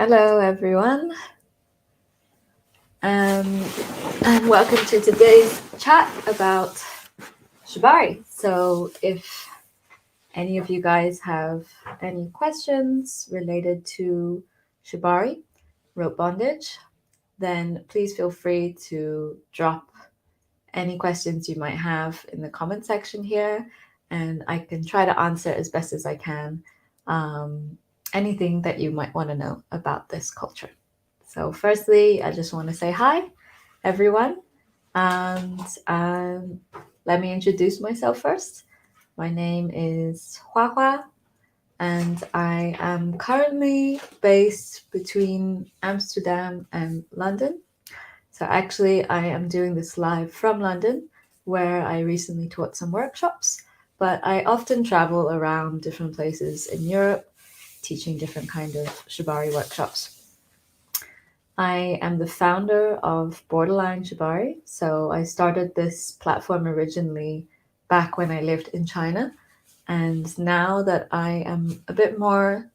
Hello, everyone, and welcome to today's chat about shibari. So, if any of you guys have any questions related to shibari, rope bondage, then please feel free to drop any questions you might have in the comment section here, and I can try to answer as best as I can anything that you might want to know about this culture. So, firstly, I just want to say hi, everyone, and let me introduce myself first. My name is Hua Hua, and I am currently based between Amsterdam and London. So, actually, I am doing this live from London, where I recently taught some workshops, but I often travel around different places in Europe teaching different kind of shibari workshops. I am the founder of Borderline Shibari. So I started this platform originally back when I lived in China. And now that I am a bit more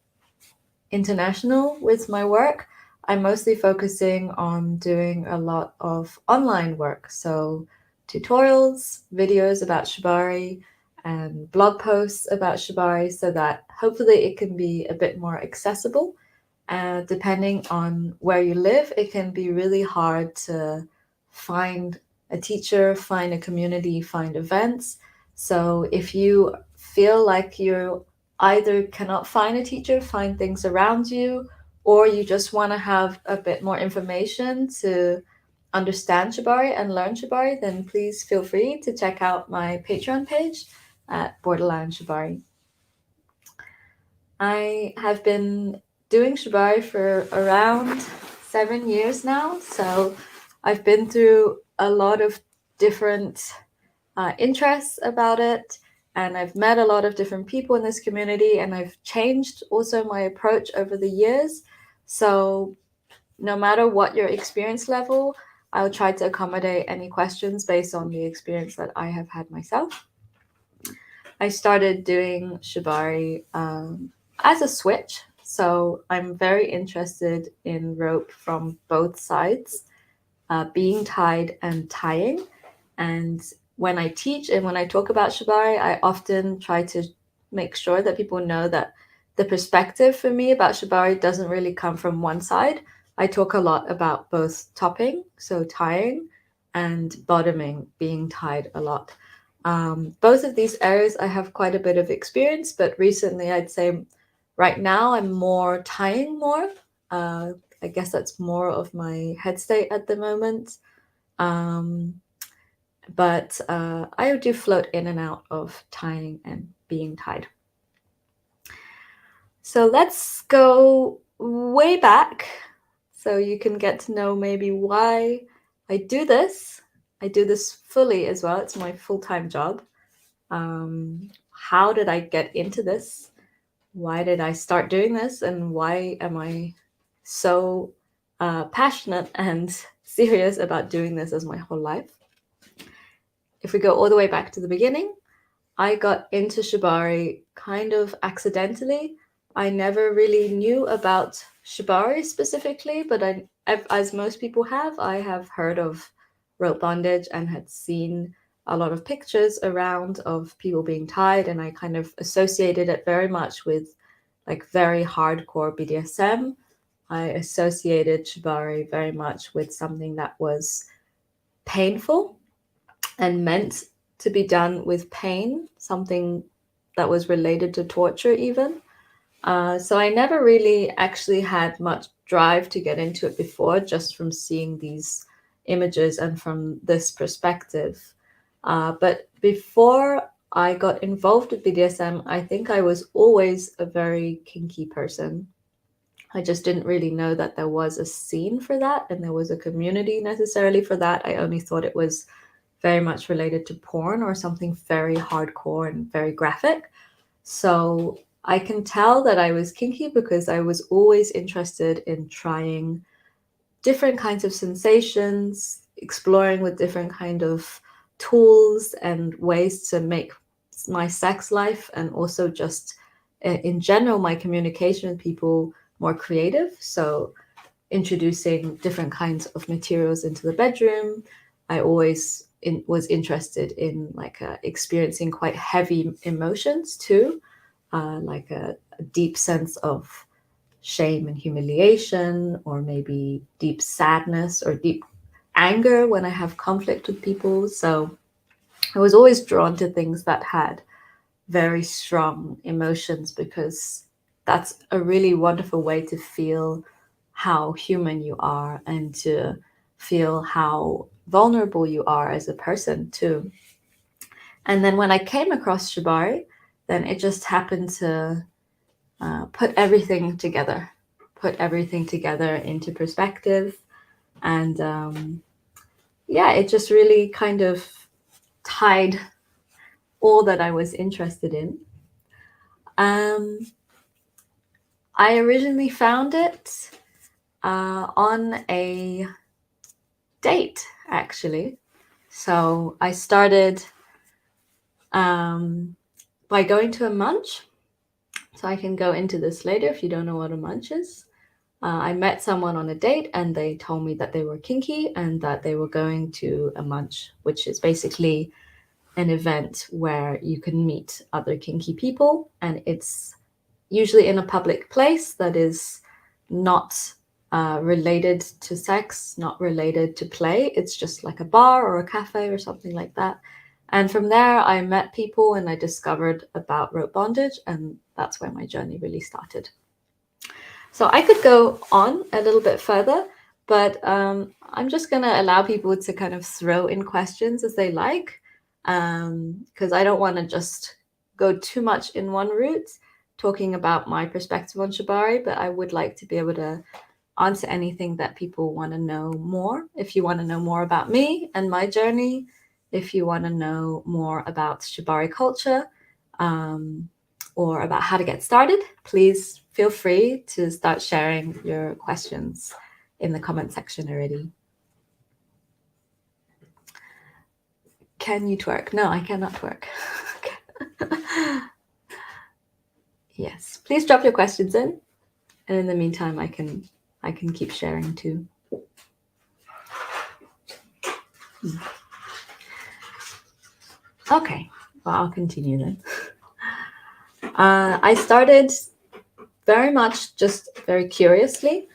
international with my work, I'm mostly focusing on doing a lot of online work. So tutorials, videos about shibari, and blog posts about shibari so that hopefully it can be a bit more accessible. Depending on where you live, it can be really hard to find a teacher, find a community, find events. So if you feel like you either cannot find a teacher, find things around you, or you just want to have a bit more information to understand Shibari and learn Shibari, then please feel free to check out my Patreon page at Borderline Shibari. I have been doing shibari for around 7 years now. So I've been through a lot of different interests about it. And I've met a lot of different people in this community. And I've changed also my approach over the years. So no matter what your experience level, I'll try to accommodate any questions based on the experience that I have had myself. I started doing shibari as a switch. So I'm very interested in rope from both sides, being tied and tying. And when I teach and when I talk about shibari, I often try to make sure that people know that the perspective for me about shibari doesn't really come from one side. I talk a lot about both topping, so tying, and bottoming, being tied a lot. Both of these areas I have quite a bit of experience, but recently I'd say right now I'm more tying more. I guess that's more of my head state at the moment. Um, but I do float in and out of tying and being tied. So let's go way back so you can get to know maybe why I do this. I do this fully as well. It's my full-time job. How did I get into this? Why did I start doing this? And why am I so passionate and serious about doing this as my whole life? If we go all the way back to the beginning, I got into shibari kind of accidentally. I never really knew about shibari specifically, but as most people have, I have heard of rope bondage and had seen a lot of pictures around of people being tied, and I kind of associated it very much with like very hardcore BDSM. I associated shibari very much with something that was painful and meant to be done with pain, something that was related to torture, even. So I never really actually had much drive to get into it before, just from seeing these images and from this perspective. But before I got involved with BDSM, I think I was always a very kinky person. I just didn't really know that there was a scene for that and there was a community necessarily for that. I only thought it was very much related to porn or something very hardcore and very graphic. So I can tell that I was kinky because I was always interested in trying different kinds of sensations, exploring with different kind of tools and ways to make my sex life and also just in general my communication with people more creative. So introducing different kinds of materials into the bedroom. I always was interested in like experiencing quite heavy emotions too, like a deep sense of shame and humiliation, or maybe deep sadness or deep anger when I have conflict with people. So I was always drawn to things that had very strong emotions, because that's a really wonderful way to feel how human you are and to feel how vulnerable you are as a person too. And then when I came across shibari, then it just happened to put everything together, put everything together into perspective. And yeah, it just really kind of tied all that I was interested in. Um, I originally found it on a date, actually. So I started by going to a munch. So I can go into this later if you don't know what a munch is. I met someone on a date and they told me that they were kinky and that they were going to a munch, which is basically an event where you can meet other kinky people, and it's usually in a public place that is not related to sex, not related to play. It's just like a bar or a cafe or something like that. And from there, I met people and I discovered about rope bondage, and that's where my journey really started. So I could go on a little bit further, but I'm just going to allow people to kind of throw in questions as they like, because I don't want to just go too much in one route talking about my perspective on shibari, but I would like to be able to answer anything that people want to know more. If you want to know more about me and my journey, if you want to know more about shibari culture, um, or about how to get started, please feel free to start sharing your questions in the comment section already. Can you twerk? No, I cannot twerk. Yes, please drop your questions in, and in the meantime, I can keep sharing too. Okay, well, I'll continue then. I started very much just very curiously.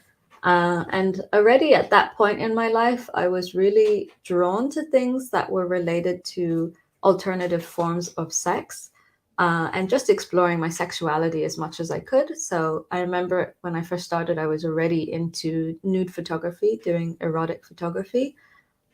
And already at that point in my life, I was really drawn to things that were related to alternative forms of sex, and just exploring my sexuality as much as I could. So I remember when I first started, I was already into nude photography, doing erotic photography.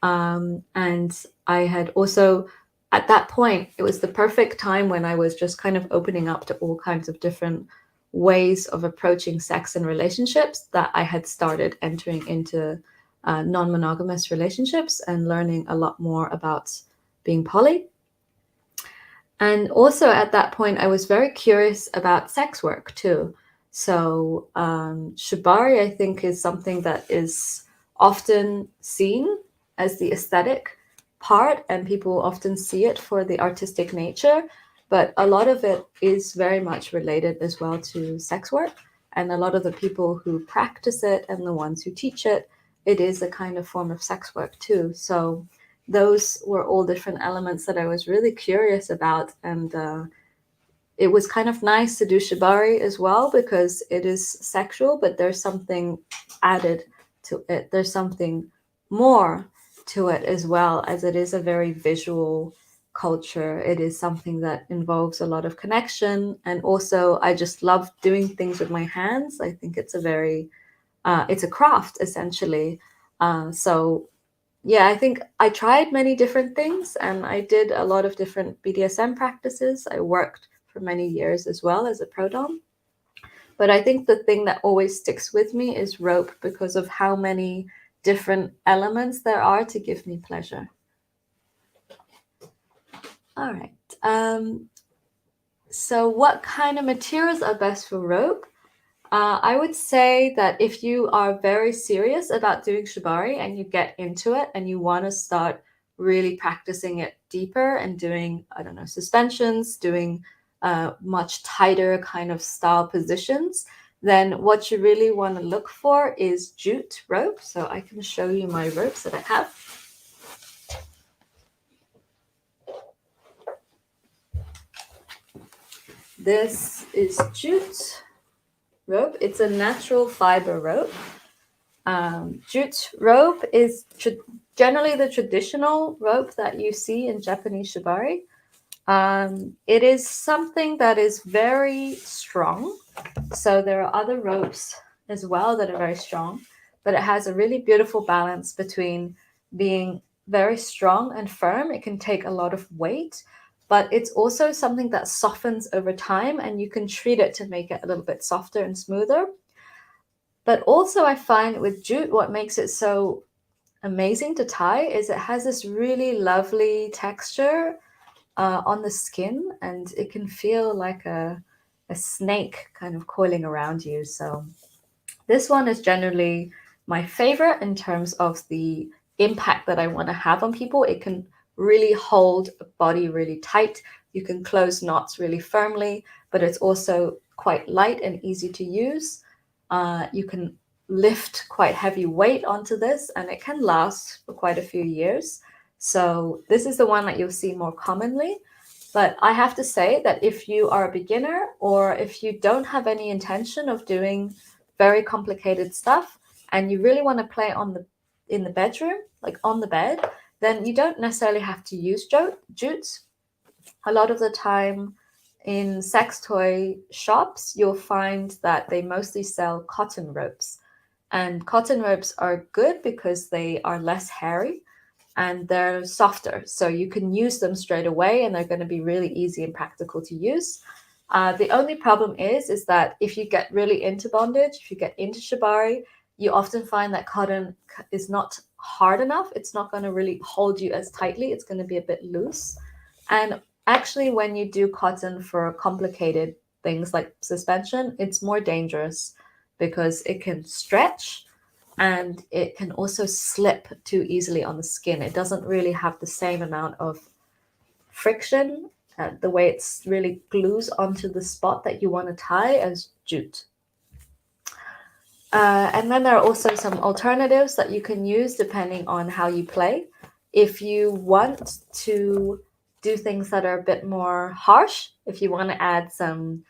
And I had also, at that point, it was the perfect time when I was just kind of opening up to all kinds of different ways of approaching sex and relationships, that I had started entering into non-monogamous relationships and learning a lot more about being poly. And also at that point, I was very curious about sex work too. So shibari, I think, is something that is often seen as the aesthetic part, and people often see it for the artistic nature. But a lot of it is very much related as well to sex work. And a lot of the people who practice it and the ones who teach it, it is a kind of form of sex work too. So those were all different elements that I was really curious about. And it was kind of nice to do shibari as well, because it is sexual, but there's something added to it. There's something more to it as well, as it is a very visual culture. It is something that involves a lot of connection. And also, I just love doing things with my hands. I think it's a very, it's a craft essentially. So yeah, I think I tried many different things, and I did a lot of different BDSM practices. I worked for many years as well as a pro dom. But I think the thing that always sticks with me is rope, because of how many different elements there are to give me pleasure. All right. So what kind of materials are best for rope? I would say that if you are very serious about doing shibari and you get into it and you want to start really practicing it deeper and doing, I don't know, suspensions, doing much tighter kind of style positions, then what you really want to look for is jute rope. So I can show you my ropes that I have. This is jute rope. It's a natural fiber rope. Jute rope is generally the traditional rope that you see in Japanese shibari. It is something that is very strong. So there are other ropes as well that are very strong, but it has a really beautiful balance between being very strong and firm. It can take a lot of weight, but it's also something that softens over time, and you can treat it to make it a little bit softer and smoother. But also, I find with jute, what makes it so amazing to tie is it has this really lovely texture on the skin, and it can feel like a snake kind of coiling around you. So this one is generally my favorite in terms of the impact that I want to have on people. It can really hold a body really tight. You can close knots really firmly, but it's also quite light and easy to use. You can lift quite heavy weight onto this, and it can last for quite a few years. So this is the one that you'll see more commonly. But I have to say that if you are a beginner or if you don't have any intention of doing very complicated stuff and you really want to play in the bedroom, like on the bed, then you don't necessarily have to use jutes. A lot of the time in sex toy shops, you'll find that they mostly sell cotton ropes. And cotton ropes are good because they are less hairy and they're softer. So you can use them straight away and they're going to be really easy and practical to use. The only problem is that if you get really into bondage, if you get into shibari, you often find that cotton is not hard enough. It's not going to really hold you as tightly. It's going to be a bit loose. And actually, when you do cotton for complicated things like suspension, it's more dangerous because it can stretch and it can also slip too easily on the skin. It doesn't really have the same amount of friction, the way it's really glues onto the spot that you want to tie as jute. And then there are also some alternatives that you can use depending on how you play. If you want to do things that are a bit more harsh, if you want to add some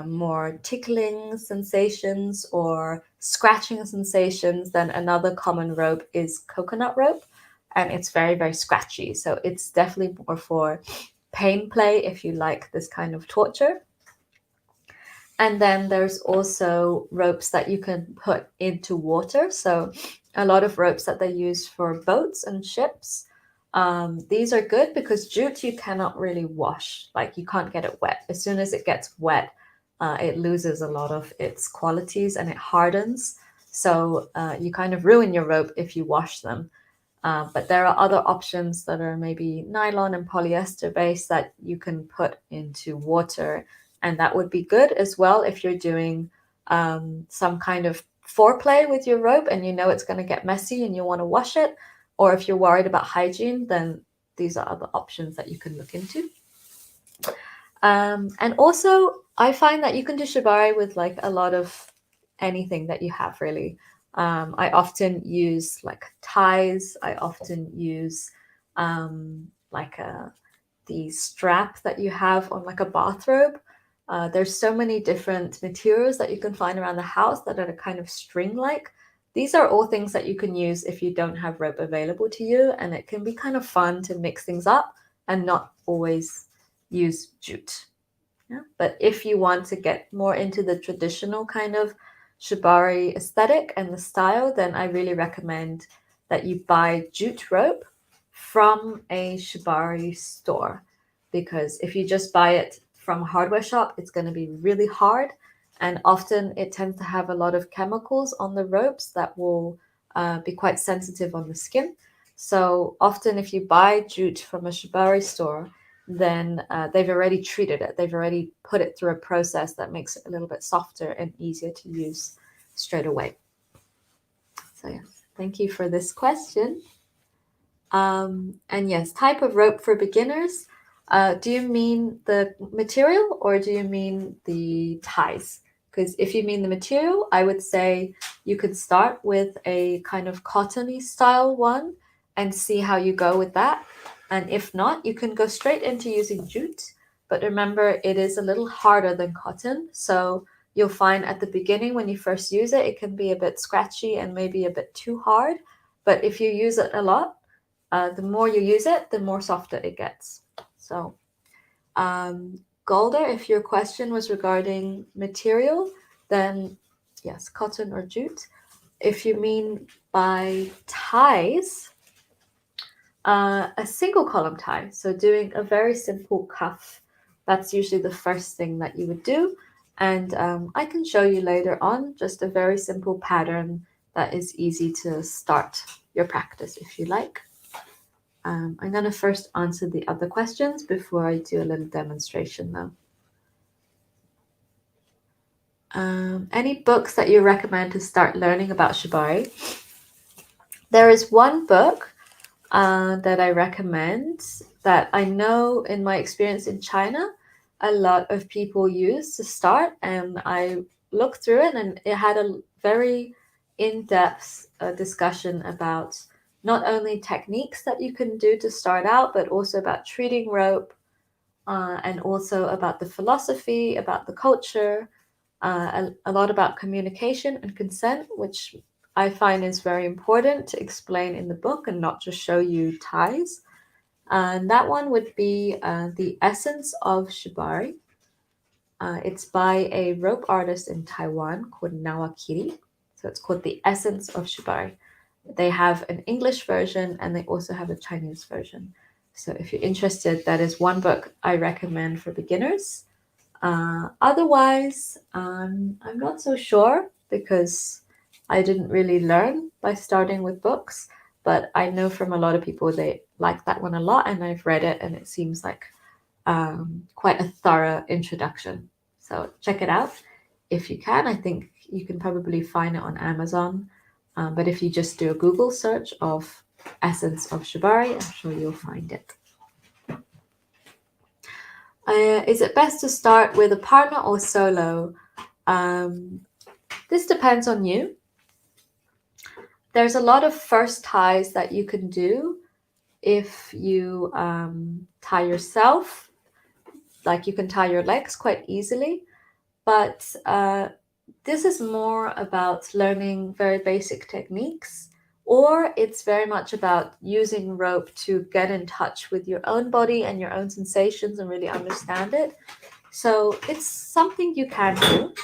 more tickling sensations or scratching sensations, then another common rope is coconut rope, and it's very, very scratchy. So it's definitely more for pain play if you like this kind of torture. And then there's also ropes that you can put into water. So a lot of ropes that they use for boats and ships. These are good because jute you cannot really wash. Like you can't get it wet. As soon as it gets wet, it loses a lot of its qualities and it hardens. So you kind of ruin your rope if you wash them. But there are other options that are maybe nylon and polyester based that you can put into water. And that would be good as well if you're doing some kind of foreplay with your rope and you know it's going to get messy and you want to wash it. Or if you're worried about hygiene, then these are other options that you can look into. And also, I find that you can do shibari with like a lot of anything that you have, really. I often use like ties. I often use like the strap that you have on like a bathrobe. There's so many different materials that you can find around the house that are kind of string-like. These are all things that you can use if you don't have rope available to you, and it can be kind of fun to mix things up and not always use jute. Yeah. But if you want to get more into the traditional kind of shibari aesthetic and the style, then I really recommend that you buy jute rope from a shibari store, because if you just buy it from a hardware shop, it's going to be really hard, and often it tends to have a lot of chemicals on the ropes that will be quite sensitive on the skin. So often if you buy jute from a shibari store, then they've already treated it. They've already put it through a process that makes it a little bit softer and easier to use straight away. So yes, thank you for this question. And yes, type of rope for beginners. Do you mean the material or do you mean the ties? Because if you mean the material, I would say you could start with a kind of cottony style one and see how you go with that. And if not, you can go straight into using jute. But remember, it is a little harder than cotton. So you'll find at the beginning when you first use it, it can be a bit scratchy and maybe a bit too hard. But if you use it a lot, the more you use it, the more softer it gets. So, Golder, if your question was regarding material, then yes, cotton or jute. If you mean by ties, a single column tie, so doing a very simple cuff, that's usually the first thing that you would do. And I can show you later on just a very simple pattern that is easy to start your practice if you like. I'm going to first answer the other questions before I do a little demonstration though. Any books that you recommend to start learning about shibari? There is one book that I recommend that I know in my experience in China, a lot of people use to start. And I looked through it and it had a very in-depth discussion about not only techniques that you can do to start out, but also about treating rope and also about the philosophy, about the culture, a lot about communication and consent, which I find is very important to explain in the book and not just show you ties. And that one would be The Essence of Shibari. It's by a rope artist in Taiwan called Nawakiri. So it's called The Essence of Shibari. They have an English version and they also have a Chinese version. So if you're interested, that is one book I recommend for beginners. Otherwise, I'm not so sure because I didn't really learn by starting with books, but I know from a lot of people they like that one a lot, and I've read it, and it seems like quite a thorough introduction. So check it out if you can. I think you can probably find it on Amazon, but if you just do a Google search of Essence of Shibari, I'm sure you'll find it. Is it best to start with a partner or solo? This depends on you. There's a lot of first ties that you can do if you tie yourself. Like you can tie your legs quite easily, but this is more about learning very basic techniques, or it's very much about using rope to get in touch with your own body and your own sensations and really understand it. So it's something you can do.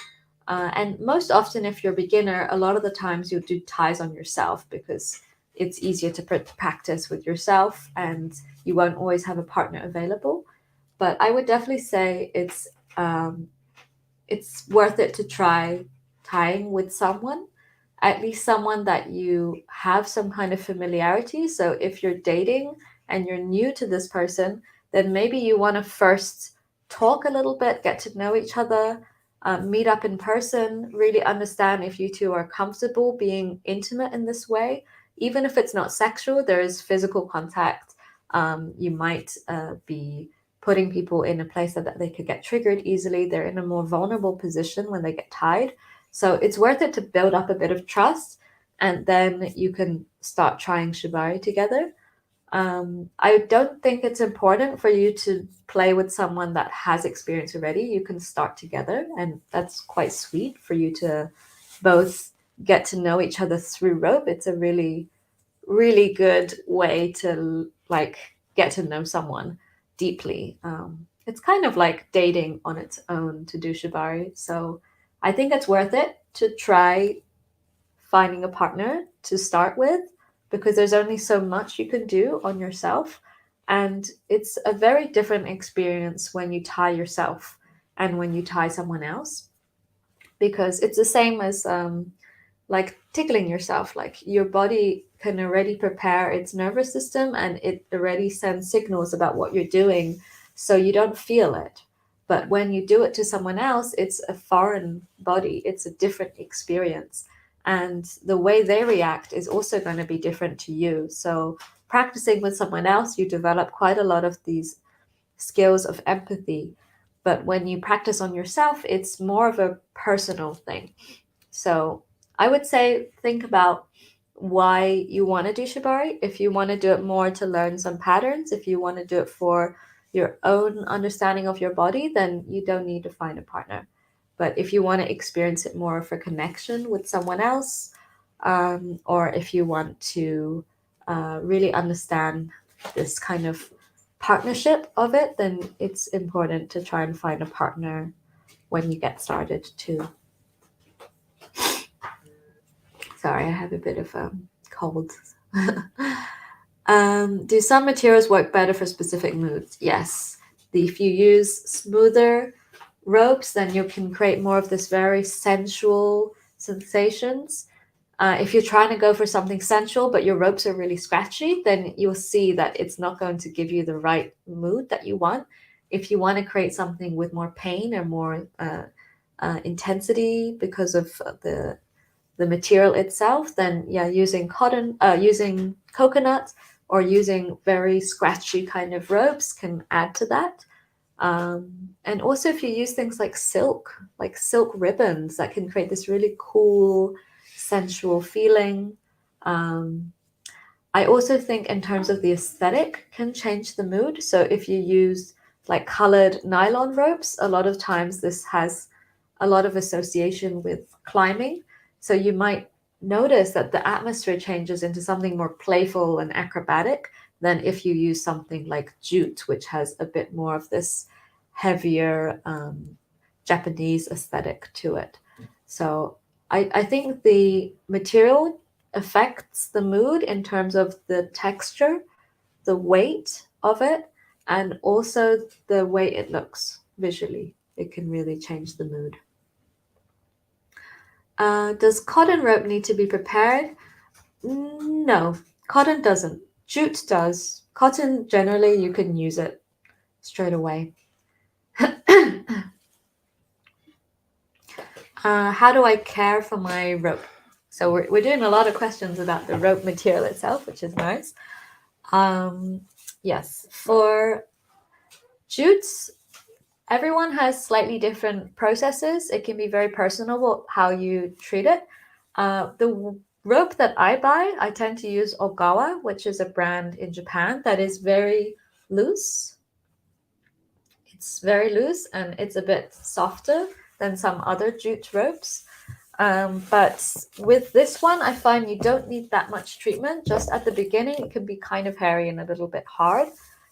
And most often, if you're a beginner, a lot of the times you'll do ties on yourself because it's easier to practice with yourself and you won't always have a partner available. But I would definitely say it's worth it to try tying with someone, at least someone that you have some kind of familiarity. So if you're dating and you're new to this person, then maybe you want to first talk a little bit, get to know each other, meet up in person, really understand if you two are comfortable being intimate in this way. Even if it's not sexual, there is physical contact. You might be putting people in a place that they could get triggered easily. They're in a more vulnerable position when they get tied. So it's worth it to build up a bit of trust, and then you can start trying shibari together. I don't think it's important for you to play with someone that has experience already. You can start together, and that's quite sweet for you to both get to know each other through rope. It's a really, really good way to like get to know someone deeply. It's kind of like dating on its own to do shibari. So I think it's worth it to try finding a partner to start with because there's only so much you can do on yourself. And it's a very different experience when you tie yourself and when you tie someone else because it's the same as like tickling yourself. Like your body can already prepare its nervous system and it already sends signals about what you're doing so you don't feel it. But when you do it to someone else, it's a foreign body, it's a different experience, and the way they react is also going to be different to you. So practicing with someone else, you develop quite a lot of these skills of empathy. But when you practice on yourself, it's more of a personal thing. So I would say think about why you want to do shibari. If you want to do it more to learn some patterns, if you want to do it for your own understanding of your body, then you don't need to find a partner. But if you want to experience it more for connection with someone else, or if you want to really understand this kind of partnership of it, then it's important to try and find a partner when you get started too. Sorry, I have a bit of cold. Do some materials work better for specific moods? Yes. If you use smoother ropes, then you can create more of this very sensual sensations. If you're trying to go for something sensual, but your ropes are really scratchy, then you'll see that it's not going to give you the right mood that you want. If you want to create something with more pain or more intensity because of the material itself, then yeah, using using coconut or using very scratchy kind of ropes can add to that. And also, if you use things like silk ribbons, that can create this really cool, sensual feeling. Um, I also think, in terms of the aesthetic, can change the mood. So if you use like colored nylon ropes, a lot of times this has a lot of association with climbing. So you might notice that the atmosphere changes into something more playful and acrobatic than if you use something like jute, which has a bit more of this heavier Japanese aesthetic to it. So I think the material affects the mood in terms of the texture, the weight of it, and also the way it looks visually. It can really change the mood. Does cotton rope need to be prepared? No, cotton doesn't. Jute does. Cotton, generally, you can use it straight away. How do I care for my rope? So we're doing a lot of questions about the rope material itself, which is nice. Yes, for jutes, everyone has slightly different processes. It can be very personal how you treat it. The rope that I buy, I tend to use Ogawa, which is a brand in Japan that is very loose. It's very loose and it's a bit softer than some other jute ropes. But with this one, I find you don't need that much treatment. Just at the beginning, it can be kind of hairy and a little bit hard.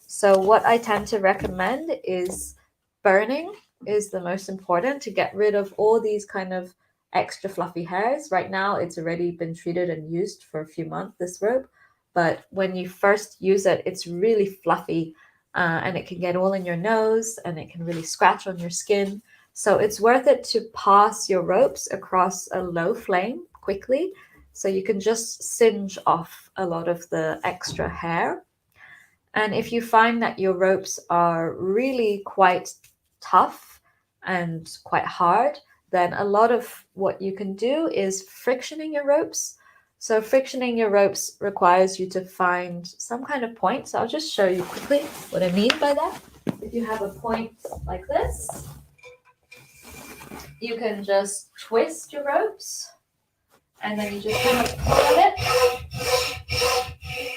So what I tend to recommend is burning is the most important to get rid of all these kind of extra fluffy hairs. Right now, it's already been treated and used for a few months, this rope. But when you first use it, it's really fluffy and it can get all in your nose and it can really scratch on your skin. So it's worth it to pass your ropes across a low flame quickly so you can just singe off a lot of the extra hair. And if you find that your ropes are really quite tough and quite hard, then a lot of what you can do is frictioning your ropes. So frictioning your ropes requires you to find some kind of point. So I'll just show you quickly what I mean by that. If you have a point like this, you can just twist your ropes and then you just kind of pull at it.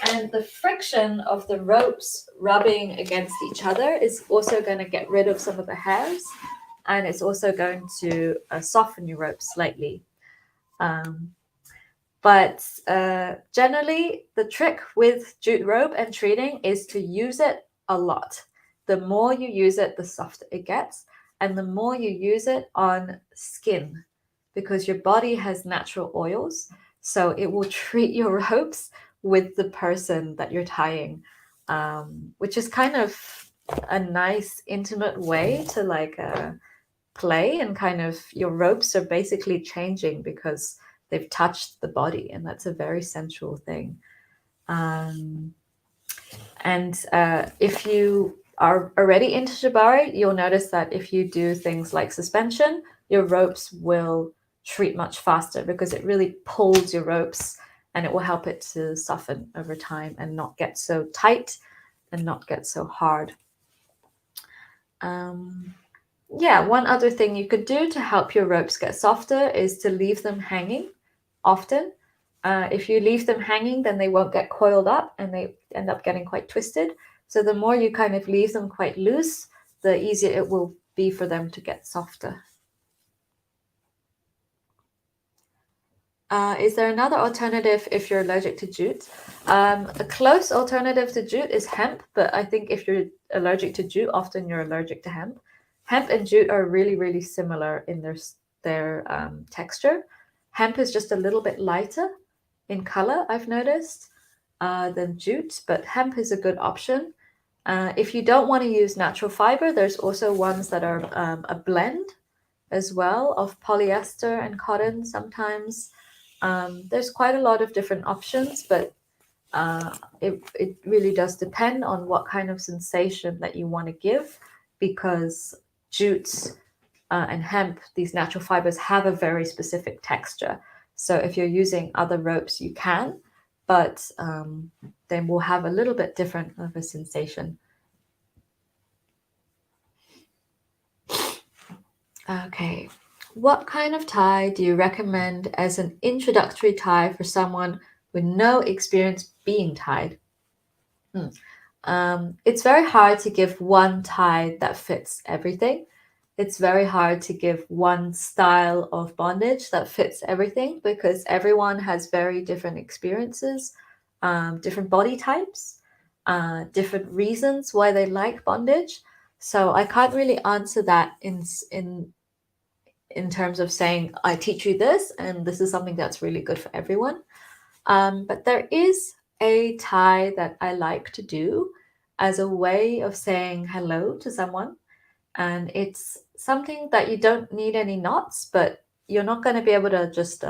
And the friction of the ropes rubbing against each other is also going to get rid of some of the hairs and it's also going to soften your rope slightly. But generally, the trick with jute rope and treating is to use it a lot. The more you use it, the softer it gets. And the more you use it on skin, because your body has natural oils. So it will treat your ropes with the person that you're tying, which is kind of a nice, intimate way to play and kind of your ropes are basically changing because they've touched the body, and that's a very sensual thing. And if you are already into shibari, you'll notice that if you do things like suspension, your ropes will treat much faster because it really pulls your ropes and it will help it to soften over time and not get so tight and not get so hard. Yeah, one other thing you could do to help your ropes get softer is to leave them hanging often. If you leave them hanging, then they won't get coiled up and they end up getting quite twisted. So the more you kind of leave them quite loose, the easier it will be for them to get softer. Is there another alternative if you're allergic to jute? A close alternative to jute is hemp, but I think if you're allergic to jute, often you're allergic to hemp. Hemp and jute are really, really similar in their texture. Hemp is just a little bit lighter in color, I've noticed, than jute, but hemp is a good option. If you don't want to use natural fiber, there's also ones that are a blend as well of polyester and cotton sometimes. There's quite a lot of different options, but it really does depend on what kind of sensation that you want to give, because jutes and hemp, these natural fibers, have a very specific texture. So if you're using other ropes, you can, but they will have a little bit different of a sensation. Okay. What kind of tie do you recommend as an introductory tie for someone with no experience being tied? Hmm. It's very hard to give one tie that fits everything. It's very hard to give one style of bondage that fits everything because everyone has very different experiences, different body types, different reasons why they like bondage. So I can't really answer that in terms of saying I teach you this and this is something that's really good for everyone. But there is a tie that I like to do as a way of saying hello to someone. And it's something that you don't need any knots, but you're not going to be able to just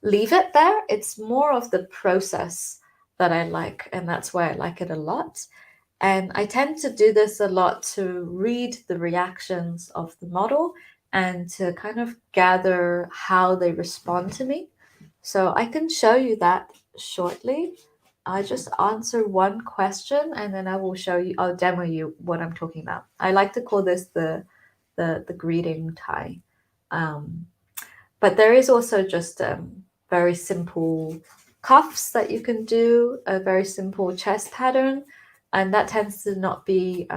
leave it there. It's more of the process that I like, and that's why I like it a lot. And I tend to do this a lot to read the reactions of the model and to kind of gather how they respond to me. So I can show you that shortly. I just answer one question and then I will show you, I'll demo you what I'm talking about. I like to call this the greeting tie. Um, but there is also just very simple cuffs that you can do, a very simple chest pattern, and that tends to not be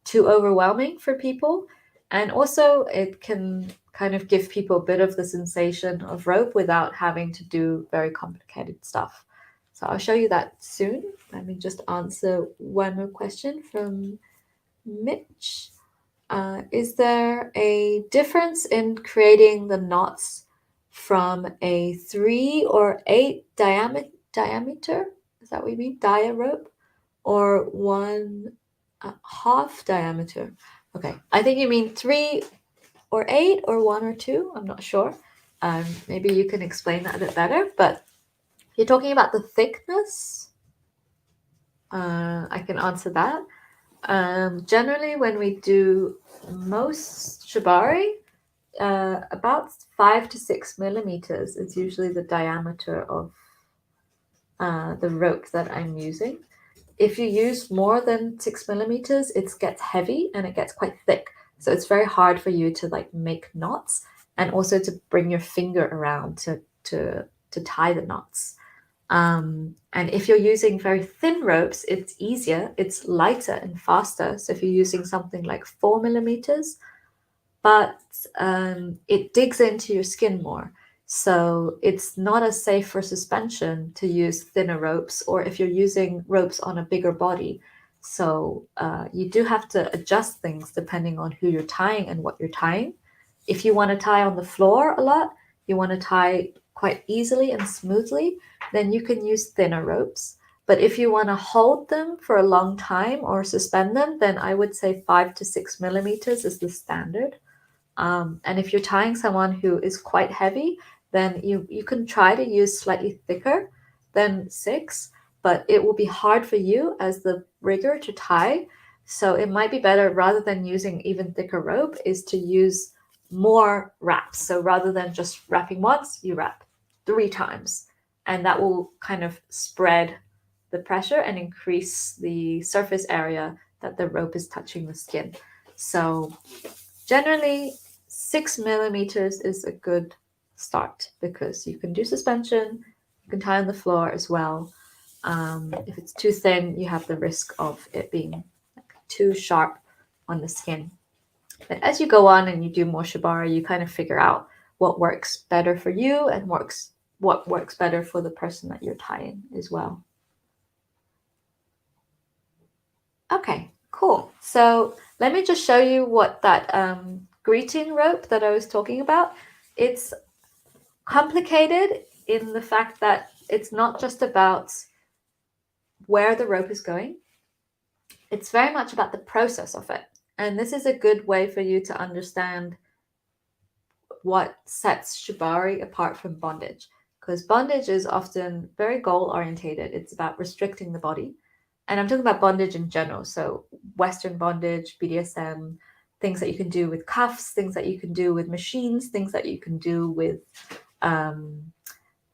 too overwhelming for people. And also, it can kind of give people a bit of the sensation of rope without having to do very complicated stuff. So I'll show you that soon. Let me just answer one more question from Mitch. Is there a difference in creating the knots from a 3 or 8 diameter? Is that what you mean? Dia rope? Or one half diameter? Okay, I think you mean 3 or 8 or 1 or 2. I'm not sure. Maybe you can explain that a bit better. But you're talking about the thickness. I can answer that. Generally, when we do most shibari, about 5 to 6 millimeters is usually the diameter of the rope that I'm using. If you use more than 6 millimeters, it gets heavy and it gets quite thick. So it's very hard for you to like make knots and also to bring your finger around to tie the knots. And if you're using very thin ropes, it's easier, it's lighter and faster. So if you're using something like 4 millimeters, but it digs into your skin more. So it's not as safe for suspension to use thinner ropes, or if you're using ropes on a bigger body. So you do have to adjust things depending on who you're tying and what you're tying. If you want to tie on the floor a lot, you want to tie quite easily and smoothly, then you can use thinner ropes. But if you want to hold them for a long time or suspend them, then I would say 5 to 6 millimeters is the standard. And if you're tying someone who is quite heavy, then you can try to use slightly thicker than 6, but it will be hard for you as the rigger to tie. So it might be better, rather than using even thicker rope, is to use more wraps. So rather than just wrapping once, you wrap 3 times. And that will kind of spread the pressure and increase the surface area that the rope is touching the skin. So generally 6 millimeters is a good start because you can do suspension, you can tie on the floor as well. If it's too thin, you have the risk of it being too sharp on the skin. But as you go on and you do more shibari, you kind of figure out what works better for you and what works better for the person that you're tying as well. Okay, cool. So let me just show you what that greeting rope that I was talking about. It's complicated in the fact that it's not just about where the rope is going. It's very much about the process of it. And this is a good way for you to understand what sets shibari apart from bondage. Because bondage is often very goal orientated. It's about restricting the body. And I'm talking about bondage in general. So Western bondage, BDSM, things that you can do with cuffs, things that you can do with machines, things that you can do with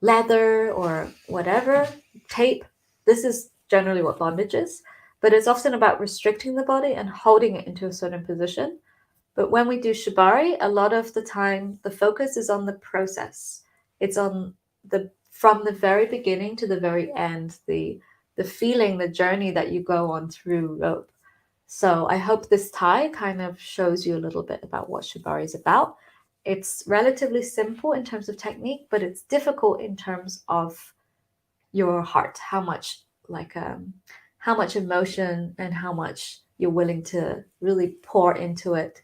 leather or whatever, tape. This is generally what bondage is. But it's often about restricting the body and holding it into a certain position. But when we do shibari, a lot of the time the focus is on the process. It's on the from the very beginning to the very end, the feeling, the journey that you go on through rope. So I hope this tie kind of shows you a little bit about what shibari is about. It's relatively simple in terms of technique, but it's difficult in terms of your heart, how much emotion and how much you're willing to really pour into it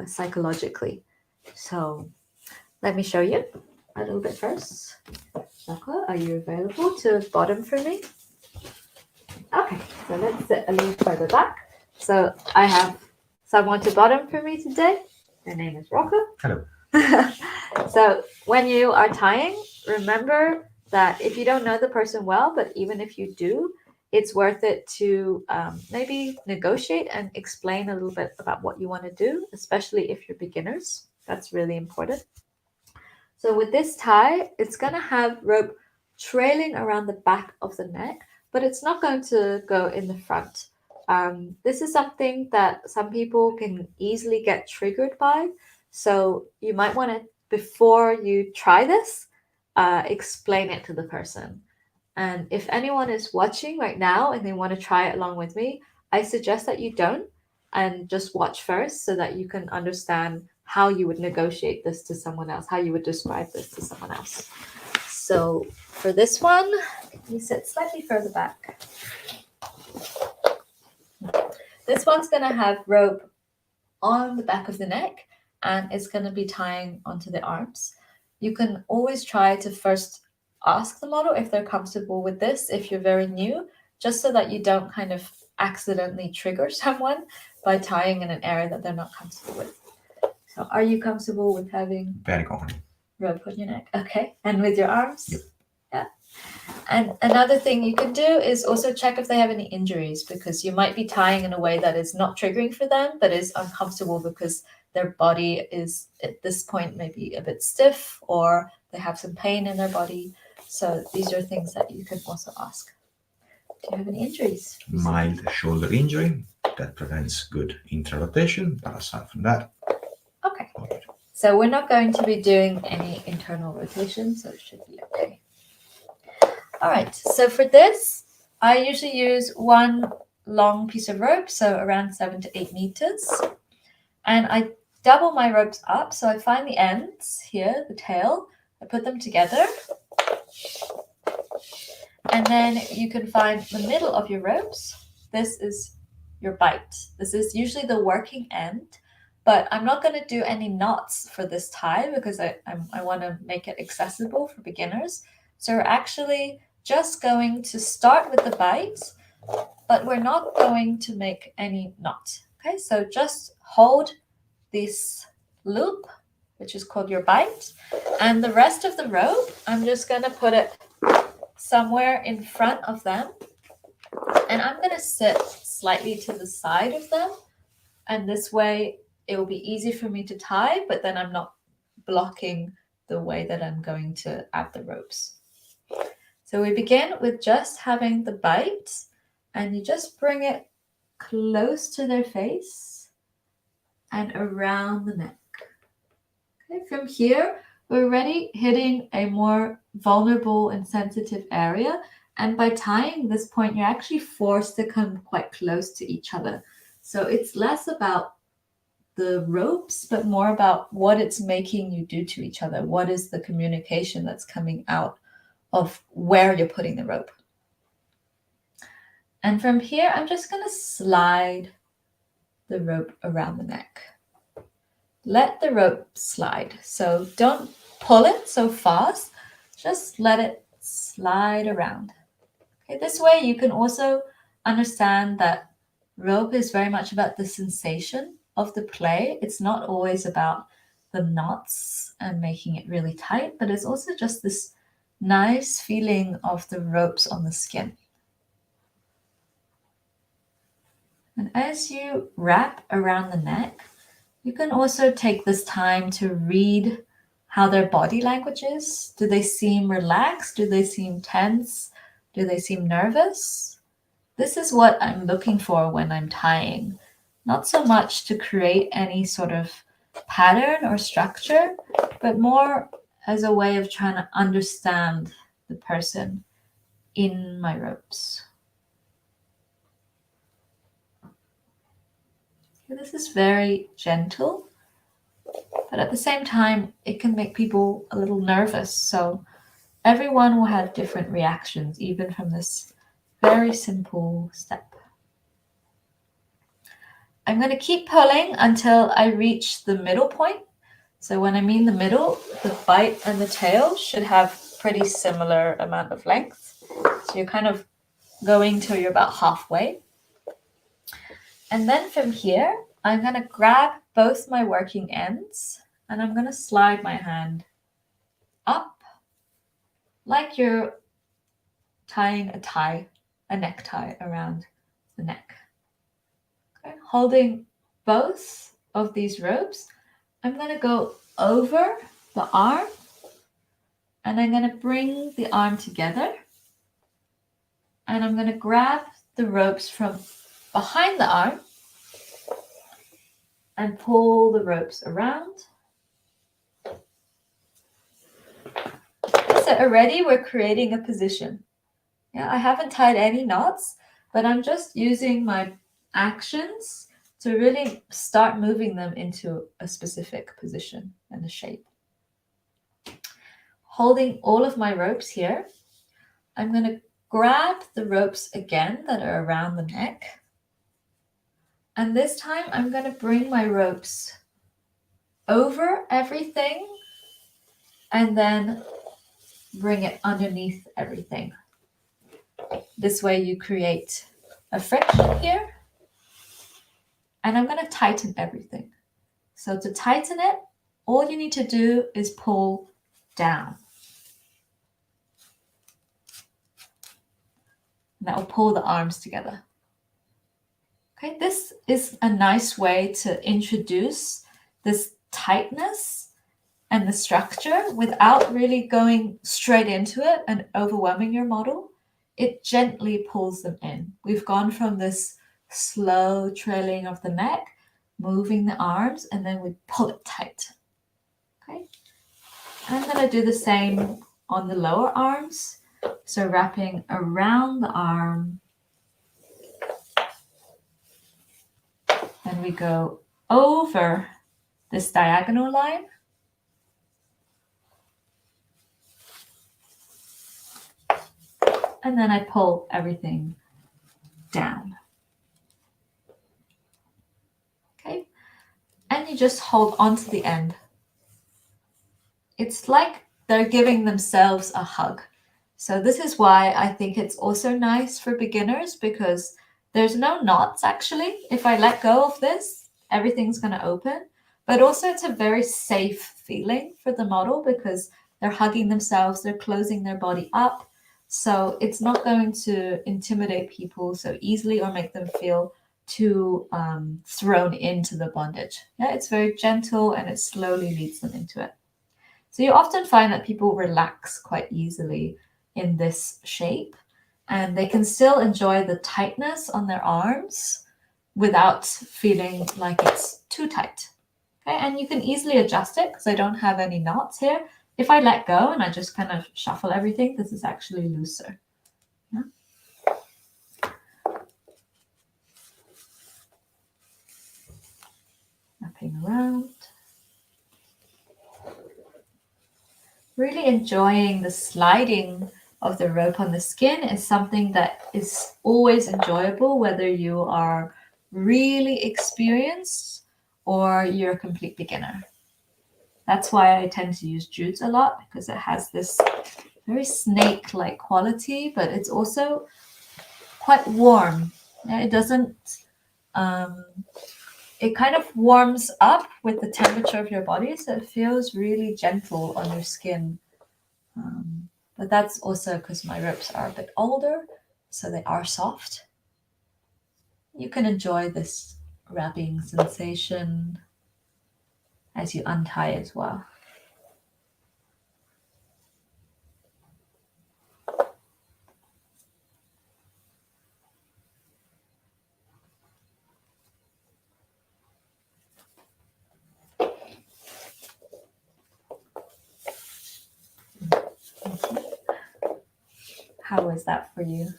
psychologically. So let me show you a little bit first. Shaka, are you available to bottom for me? Okay, so let's sit a little further back. So I have someone to bottom for me today. Their name is Rocco. Hello. So when you are tying, remember that if you don't know the person well, but even if you do, it's worth it to maybe negotiate and explain a little bit about what you want to do, especially if you're beginners. That's really important. So with this tie, it's going to have rope trailing around the back of the neck, but it's not going to go in the front. This is something that some people can easily get triggered by. So you might want to, before you try this, explain it to the person. And if anyone is watching right now and they want to try it along with me, I suggest that you don't and just watch first so that you can understand how you would negotiate this to someone else, how you would describe this to someone else. So for this one, you sit slightly further back. This one's going to have rope on the back of the neck and it's going to be tying onto the arms. You can always try to first ask the model if they're comfortable with this if you're very new, just so that you don't kind of accidentally trigger someone by tying in an area that they're not comfortable with. So are you comfortable with having very comfortable rope on your neck? Okay. And with your arms? Yep. Yeah. And another thing you can do is also check if they have any injuries, because you might be tying in a way that is not triggering for them, but is uncomfortable because their body is at this point maybe a bit stiff or they have some pain in their body. So these are things that you can also ask. Do you have any injuries? Mild shoulder injury that prevents good intra-rotation, but aside from that, okay. So we're not going to be doing any internal rotation, so it should be okay. All right, so for this, I usually use one long piece of rope, so around 7 to 8 meters. And I double my ropes up, so I find the ends here, the tail, I put them together. And then you can find the middle of your ropes. This is your bite. This is usually the working end, but I'm not going to do any knots for this tie because I want to make it accessible for beginners. So we're actually just going to start with the bite, but we're not going to make any knot. Okay, so just hold this loop, which is called your bite, and the rest of the rope, I'm just going to put it somewhere in front of them, and I'm going to sit slightly to the side of them, and this way it will be easy for me to tie, but then I'm not blocking the way that I'm going to add the ropes. So we begin with just having the bite, and you just bring it close to their face, and around the neck. Okay, from here, we're already hitting a more vulnerable and sensitive area. And by tying this point, you're actually forced to come quite close to each other. So it's less about the ropes, but more about what it's making you do to each other. What is the communication that's coming out of where you're putting the rope? And from here, I'm just going to slide the rope around the neck. Let the rope slide. So don't pull it so fast, just let it slide around. Okay, this way you can also understand that rope is very much about the sensation of the play. It's not always about the knots and making it really tight, but it's also just this nice feeling of the ropes on the skin. And as you wrap around the neck, you can also take this time to read how their body language is. Do they seem relaxed? Do they seem tense? Do they seem nervous? This is what I'm looking for when I'm tying. Not so much to create any sort of pattern or structure, but more as a way of trying to understand the person in my ropes. This is very gentle, but at the same time, it can make people a little nervous. So everyone will have different reactions, even from this very simple step. I'm going to keep pulling until I reach the middle point. So when I mean the middle, the bite and the tail should have pretty similar amount of length. So you're kind of going till you're about halfway. And then from here, I'm going to grab both my working ends and I'm going to slide my hand up like you're tying a necktie around the neck. Okay. Holding both of these ropes, I'm going to go over the arm and I'm going to bring the arm together and I'm going to grab the ropes from behind the arm and pull the ropes around. So already we're creating a position. Yeah, I haven't tied any knots, but I'm just using my actions to really start moving them into a specific position and a shape. Holding all of my ropes here, I'm going to grab the ropes again that are around the neck. And this time I'm going to bring my ropes over everything and then bring it underneath everything. This way you create a friction here. And I'm going to tighten everything. So to tighten it, all you need to do is pull down. And that will pull the arms together. Okay, this is a nice way to introduce this tightness and the structure without really going straight into it and overwhelming your model. It gently pulls them in. We've gone from this slow trailing of the neck, moving the arms, and then we pull it tight. Okay, I'm going to do the same on the lower arms. So wrapping around the arm, and we go over this diagonal line. And then I pull everything down. Okay, and you just hold on to the end. It's like they're giving themselves a hug. So this is why I think it's also nice for beginners, because there's no knots actually. If I let go of this, everything's going to open. But also it's a very safe feeling for the model because they're hugging themselves, they're closing their body up. So it's not going to intimidate people so easily or make them feel too thrown into the bondage. Yeah, it's very gentle and it slowly leads them into it. So you often find that people relax quite easily in this shape and they can still enjoy the tightness on their arms without feeling like it's too tight. Okay, and you can easily adjust it because I don't have any knots here. If I let go and I just kind of shuffle everything, this is actually looser. Yeah. Wrapping around. Really enjoying the sliding of the rope on the skin is something that is always enjoyable, whether you are really experienced or you're a complete beginner. That's why I tend to use jutes a lot, because it has this very snake-like quality, but it's also quite warm. It doesn't, it kind of warms up with the temperature of your body, so it feels really gentle on your skin. But that's also because my ropes are a bit older, so they are soft. You can enjoy this wrapping sensation as you untie as well. How is that for you?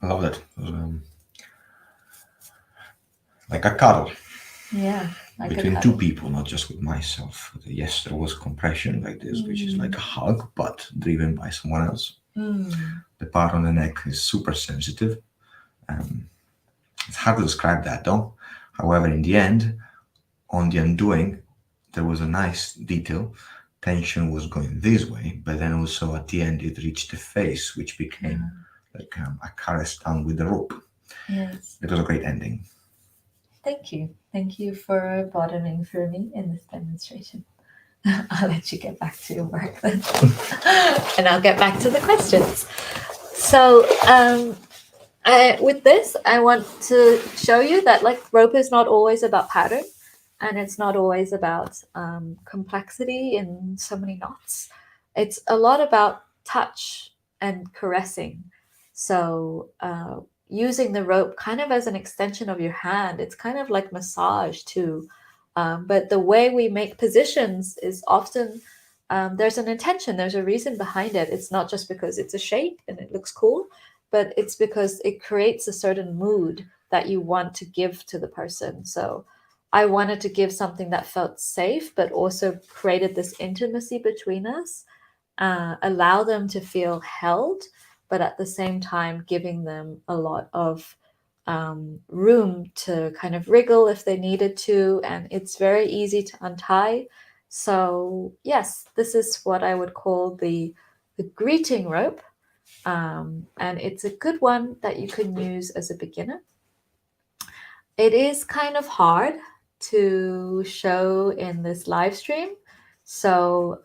I love that. It was, like a cuddle. Yeah. Like Between two people, not just with myself. Yes, there was compression like this, which is like a hug, but driven by someone else. The part on the neck is super sensitive. It's hard to describe that though. However, in the end, on the undoing, there was a nice detail. Tension was going this way, but then also at the end, it reached the face, which became like a caress down with the rope. Yes. It was a great ending. Thank you. Thank you for bottoming for me in this demonstration. I'll let you get back to your work then. And I'll get back to the questions. So with this, I want to show you that like rope is not always about pattern, and it's not always about complexity in so many knots. It's a lot about touch and caressing. So using the rope kind of as an extension of your hand. It's kind of like massage too. But the way we make positions is often there's an intention, there's a reason behind it. It's not just because it's a shape and it looks cool, but it's because it creates a certain mood that you want to give to the person. So I wanted to give something that felt safe, but also created this intimacy between us, allow them to feel held, but at the same time giving them a lot of room to kind of wriggle if they needed to. And it's very easy to untie. So yes, this is what I would call the greeting rope. And it's a good one that you can use as a beginner. It is kind of hard to show in this live stream, so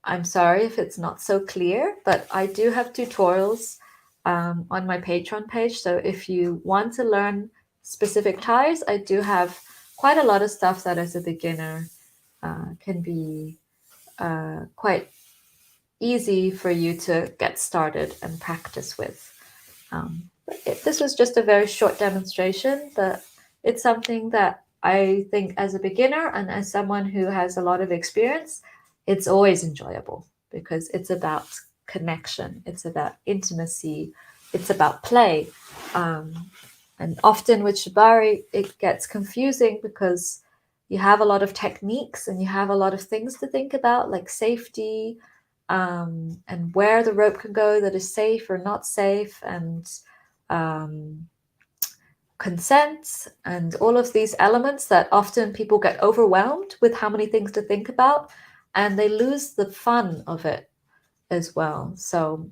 I'm sorry if it's not so clear, but I do have tutorials on my Patreon page. So if you want to learn specific ties, I do have quite a lot of stuff that as a beginner can be quite easy for you to get started and practice with. This was just a very short demonstration, but it's something that I think as a beginner and as someone who has a lot of experience, it's always enjoyable because it's about connection, it's about intimacy, it's about play. And often with shibari, it gets confusing because you have a lot of techniques and you have a lot of things to think about, like safety, and where the rope can go that is safe or not safe, and consent, and all of these elements that often people get overwhelmed with how many things to think about, and they lose the fun of it as well. So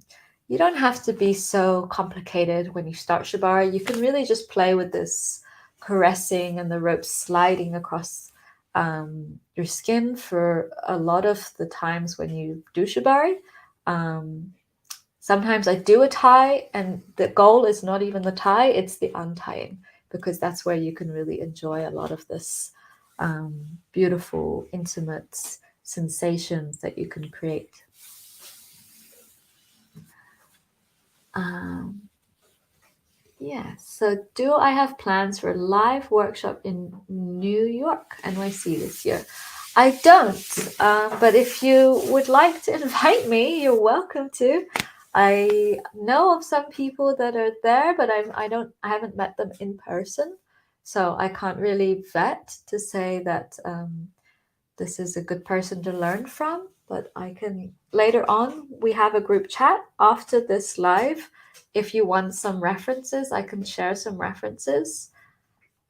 you don't have to be so complicated when you start shibari. You can really just play with this caressing and the rope sliding across your skin for a lot of the times when you do shibari. Sometimes I do a tie, and the goal is not even the tie, it's the untying, because that's where you can really enjoy a lot of this beautiful, intimate sensations that you can create. Yeah, so do I have plans for a live workshop in New York, NYC this year? I don't, but if you would like to invite me, you're welcome to. I know of some people that are there, but I haven't met them in person, so I can't really vet to say that this is a good person to learn from. But I can later on. We have a group chat after this live. If you want some references, I can share some references.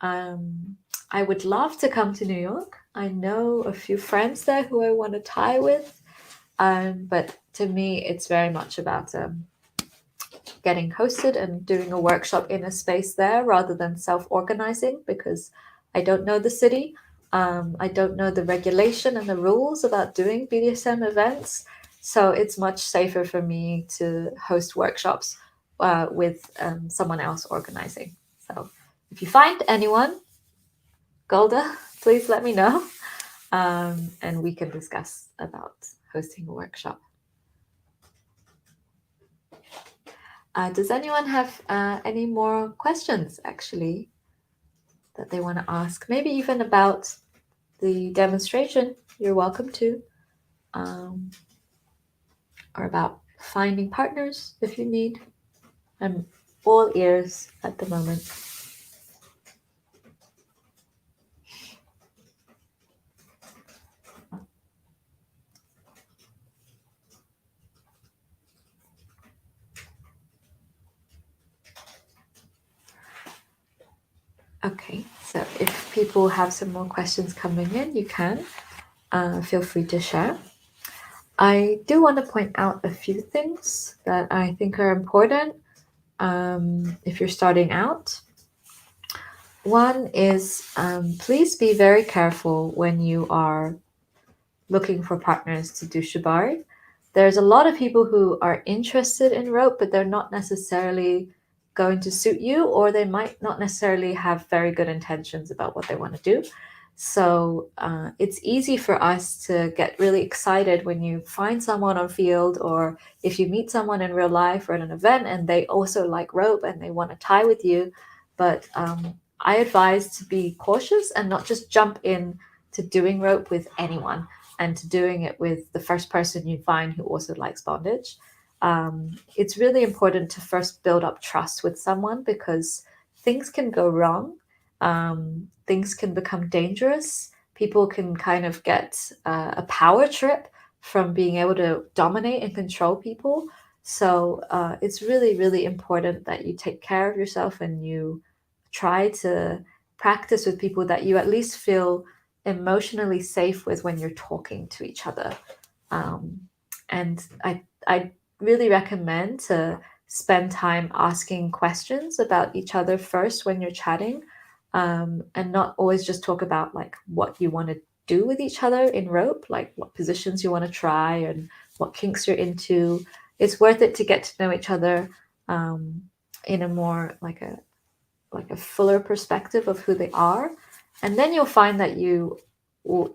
Um, I would love to come to New York. I know a few friends there who I want to tie with. But to me, it's very much about getting hosted and doing a workshop in a space there rather than self organizing because I don't know the city. I don't know the regulation and the rules about doing BDSM events. So it's much safer for me to host workshops with someone else organizing. So if you find anyone, Golda, please let me know, and we can discuss about hosting a workshop. Does anyone have any more questions, actually, that they want to ask? Maybe even about the demonstration, you're welcome to, or about finding partners if you need. I'm all ears at the moment. Okay, so if people have some more questions coming in, you can feel free to share. I do want to point out a few things that I think are important if you're starting out. One is please be very careful when you are looking for partners to do shibari. There's a lot of people who are interested in rope, but they're not necessarily going to suit you, or they might not necessarily have very good intentions about what they want to do. So it's easy for us to get really excited when you find someone on field, or if you meet someone in real life or at an event and they also like rope and they want to tie with you. But I advise to be cautious and not just jump in to doing rope with anyone and to doing it with the first person you find who also likes bondage. It's really important to first build up trust with someone because things can go wrong. Things can become dangerous. People can kind of get a power trip from being able to dominate and control people. So it's really, really important that you take care of yourself and you try to practice with people that you at least feel emotionally safe with when you're talking to each other. And I really recommend to spend time asking questions about each other first when you're chatting, and not always just talk about like what you want to do with each other in rope, like what positions you want to try and what kinks you're into. It's worth it to get to know each other in a more like a fuller perspective of who they are, and then you'll find that you will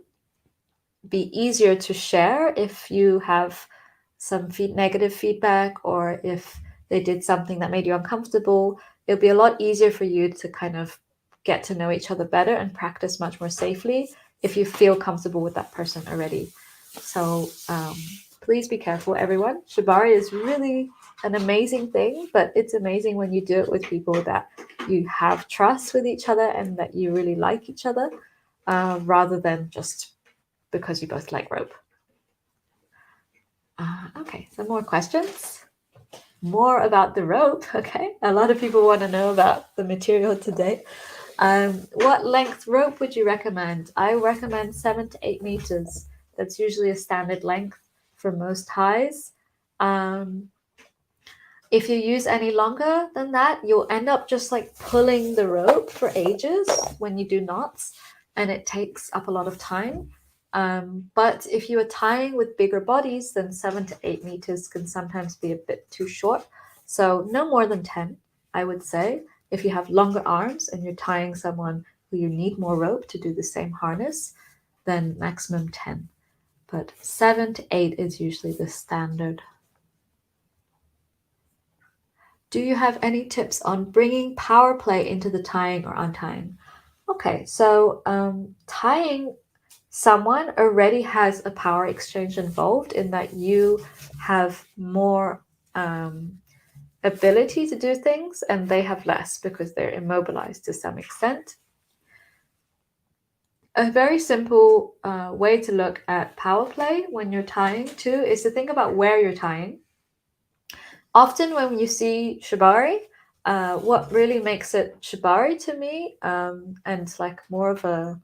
be easier to share if you have some negative feedback or if they did something that made you uncomfortable. It'll be a lot easier for you to kind of get to know each other better and practice much more safely if you feel comfortable with that person already. So please be careful, everyone. Shibari is really an amazing thing, but it's amazing when you do it with people that you have trust with each other and that you really like each other, rather than just because you both like rope. Okay, some more questions. More about the rope. Okay, a lot of people want to know about the material today. What length rope would you recommend? I recommend 7 to 8 meters. That's usually a standard length for most ties. If you use any longer than that, you'll end up just like pulling the rope for ages when you do knots, and it takes up a lot of time. But if you are tying with bigger bodies, then 7 to 8 meters can sometimes be a bit too short. So no more than 10, I would say. If you have longer arms and you're tying someone who you need more rope to do the same harness, then maximum 10. But 7 to 8 is usually the standard. Do you have any tips on bringing power play into the tying or untying? Okay, so tying someone already has a power exchange involved in that you have more ability to do things and they have less because they're immobilized to some extent. A very simple way to look at power play when you're tying too is to think about where you're tying. Often when you see shibari, what really makes it shibari to me, and like more of a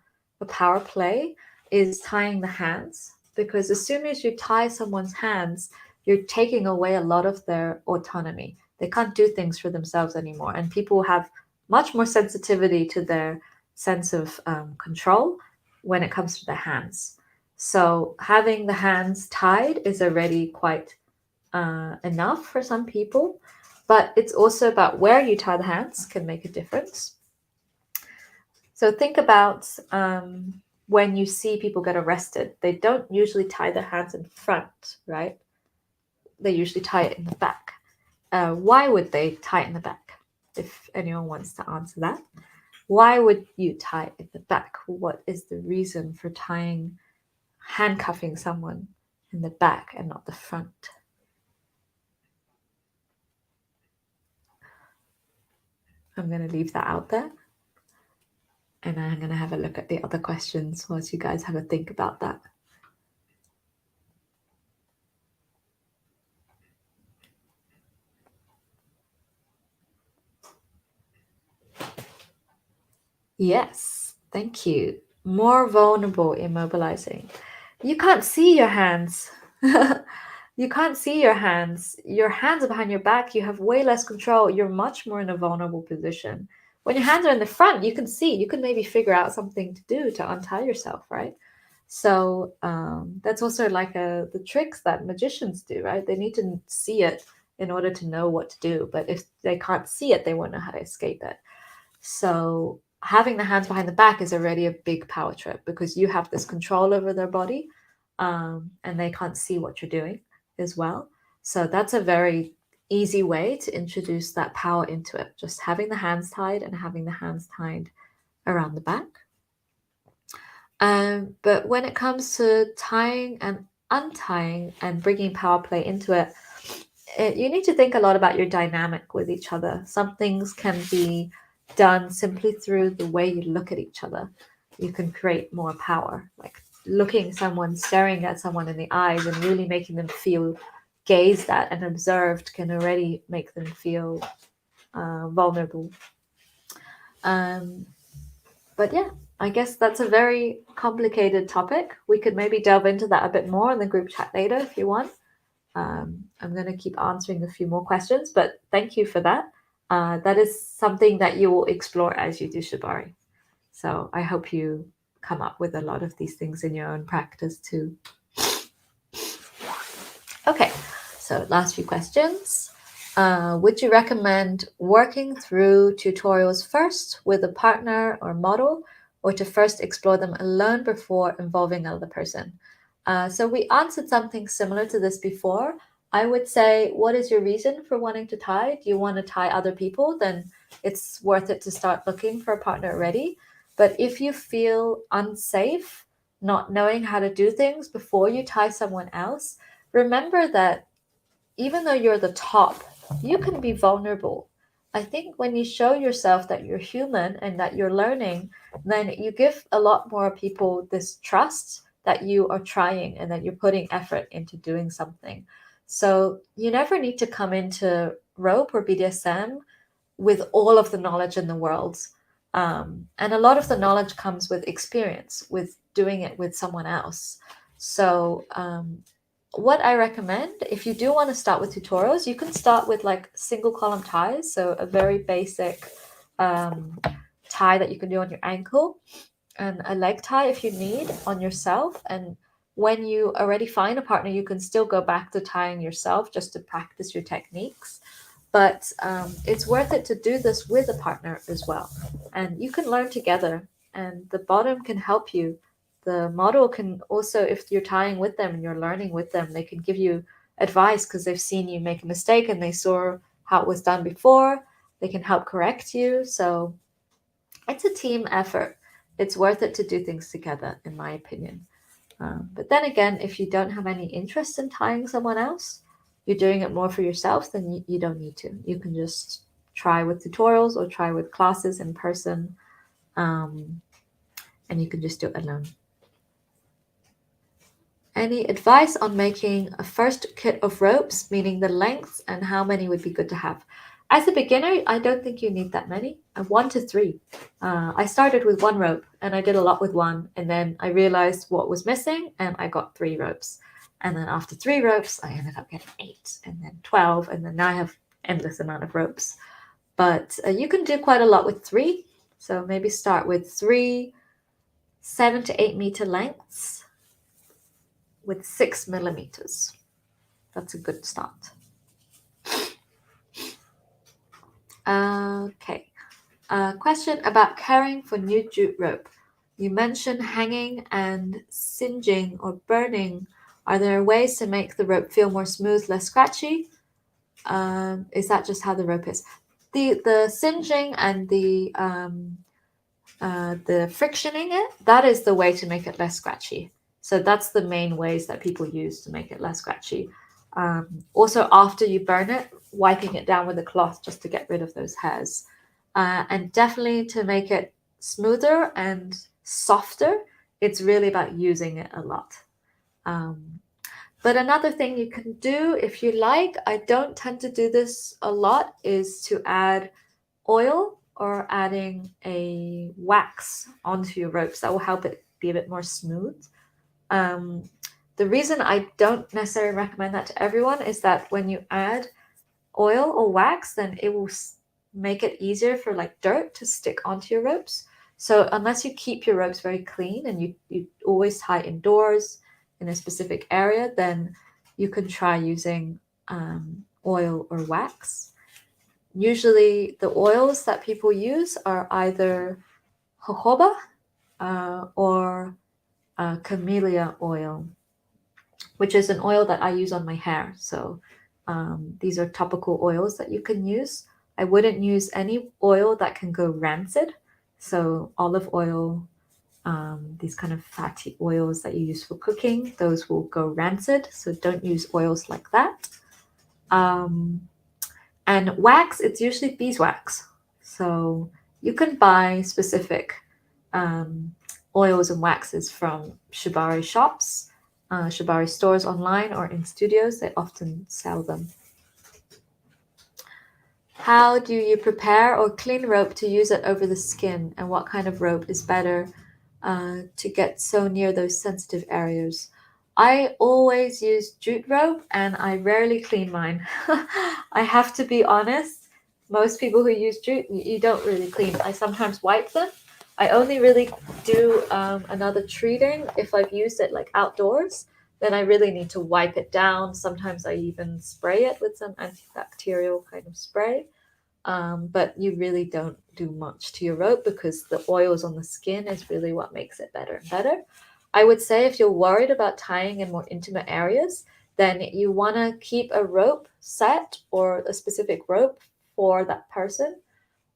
power play, is tying the hands. Because as soon as you tie someone's hands, you're taking away a lot of their autonomy. They can't do things for themselves anymore. And people have much more sensitivity to their sense of control when it comes to their hands. So having the hands tied is already quite enough for some people, but it's also about where you tie the hands can make a difference. So think about when you see people get arrested, they don't usually tie their hands in front, right? They usually tie it in the back. Why would they tie it in the back? If anyone wants to answer that, why would you tie it in the back? What is the reason for handcuffing someone in the back and not the front? I'm going to leave that out there. And I'm going to have a look at the other questions whilst you guys have a think about that. Yes, thank you. More vulnerable, immobilizing. You can't see your hands. You can't see your hands. Your hands are behind your back. You have way less control. You're much more in a vulnerable position. When your hands are in the front, you can see. You can maybe figure out something to do to untie yourself, right? So that's also like the tricks that magicians do, right? They need to see it in order to know what to do. But if they can't see it, they won't know how to escape it. So having the hands behind the back is already a big power trip because you have this control over their body, and they can't see what you're doing as well. So that's a very easy way to introduce that power into it. Just having the hands tied and having the hands tied around the back. But when it comes to tying and untying and bringing power play into it, you need to think a lot about your dynamic with each other. Some things can be done simply through the way you look at each other. You can create more power, like staring at someone in the eyes and really making them feel gazed at and observed can already make them feel vulnerable. But yeah, I guess that's a very complicated topic. We could maybe delve into that a bit more in the group chat later if you want. I'm going to keep answering a few more questions, but thank you for that. That is something that you will explore as you do shibari. So I hope you come up with a lot of these things in your own practice too. Okay, so last few questions. Would you recommend working through tutorials first with a partner or model, or to first explore them alone before involving another person? So we answered something similar to this before. I would say, what is your reason for wanting to tie? Do you want to tie other people? Then it's worth it to start looking for a partner already. But if you feel unsafe, not knowing how to do things before you tie someone else, remember that even though you're the top, you can be vulnerable. I think when you show yourself that you're human and that you're learning, then you give a lot more people this trust that you are trying and that you're putting effort into doing something. So you never need to come into rope or BDSM with all of the knowledge in the world. And a lot of the knowledge comes with experience, with doing it with someone else. So what I recommend, if you do want to start with tutorials, you can start with like single column ties. So a very basic tie that you can do on your ankle, and a leg tie if you need on yourself. And when you already find a partner, you can still go back to tying yourself just to practice your techniques. But it's worth it to do this with a partner as well. And you can learn together, and the bottom can help you. The model can also, if you're tying with them and you're learning with them, they can give you advice because they've seen you make a mistake and they saw how it was done before. They can help correct you. So it's a team effort. It's worth it to do things together, in my opinion. But then again, if you don't have any interest in tying someone else, you're doing it more for yourself, then you don't need to. You can just try with tutorials or try with classes in person, and you can just do it alone. Any advice on making a first kit of ropes, meaning the lengths and how many would be good to have? As a beginner, I don't think you need that many. 1 to 3. I started with 1 rope and I did a lot with 1, and then I realized what was missing and I got 3 ropes. And then after 3 ropes, I ended up getting 8 and then 12, and then now I have endless amount of ropes. But you can do quite a lot with 3. So maybe start with 3 7 to 8 meter lengths with 6 millimeters. That's a good start. Okay. Question about caring for new jute rope. You mentioned hanging and singeing or burning. Are there ways to make the rope feel more smooth, less scratchy? Is that just how the rope is? The singeing and the frictioning it, that is the way to make it less scratchy. So that's the main ways that people use to make it less scratchy. Also, after you burn it, wiping it down with a cloth just to get rid of those hairs. And definitely to make it smoother and softer, it's really about using it a lot. But another thing you can do if you like, I don't tend to do this a lot, is to add oil or adding a wax onto your ropes. That will help it be a bit more smooth. The reason I don't necessarily recommend that to everyone is that when you add oil or wax, then it will make it easier for like dirt to stick onto your ropes. So unless you keep your ropes very clean and you always tie indoors in a specific area, then you can try using oil or wax. Usually the oils that people use are either jojoba or camellia oil, which is an oil that I use on my hair. So these are topical oils that you can use. I wouldn't use any oil that can go rancid. So olive oil, these kind of fatty oils that you use for cooking, those will go rancid. So don't use oils like that. And wax, it's usually beeswax. So you can buy specific oils and waxes from shibari shops, shibari stores online, or in studios. They often sell them. How do you prepare or clean rope to use it over the skin? And what kind of rope is better to get so near those sensitive areas? I always use jute rope and I rarely clean mine. I have to be honest. Most people who use jute, you don't really clean. I sometimes wipe them. I only really do another treating if I've used it like outdoors. Then I really need to wipe it down. Sometimes I even spray it with some antibacterial kind of spray. But you really don't do much to your rope because the oils on the skin is really what makes it better and better. I would say if you're worried about tying in more intimate areas, then you want to keep a rope set or a specific rope for that person.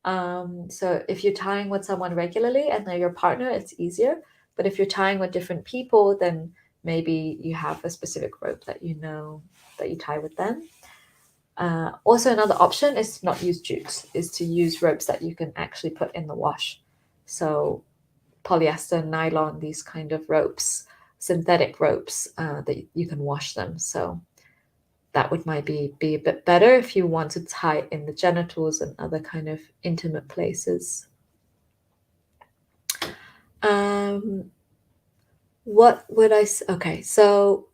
So if you're tying with someone regularly and they're your partner, it's easier. But if you're tying with different people, then maybe you have a specific rope that you know that you tie with them. Also, another option is to not use jutes, is to use ropes that you can actually put in the wash. So polyester, nylon, these kind of ropes, synthetic ropes that you can wash them. So that would might be a bit better if you want to tie in the genitals and other kind of intimate places. What would I say? Okay, so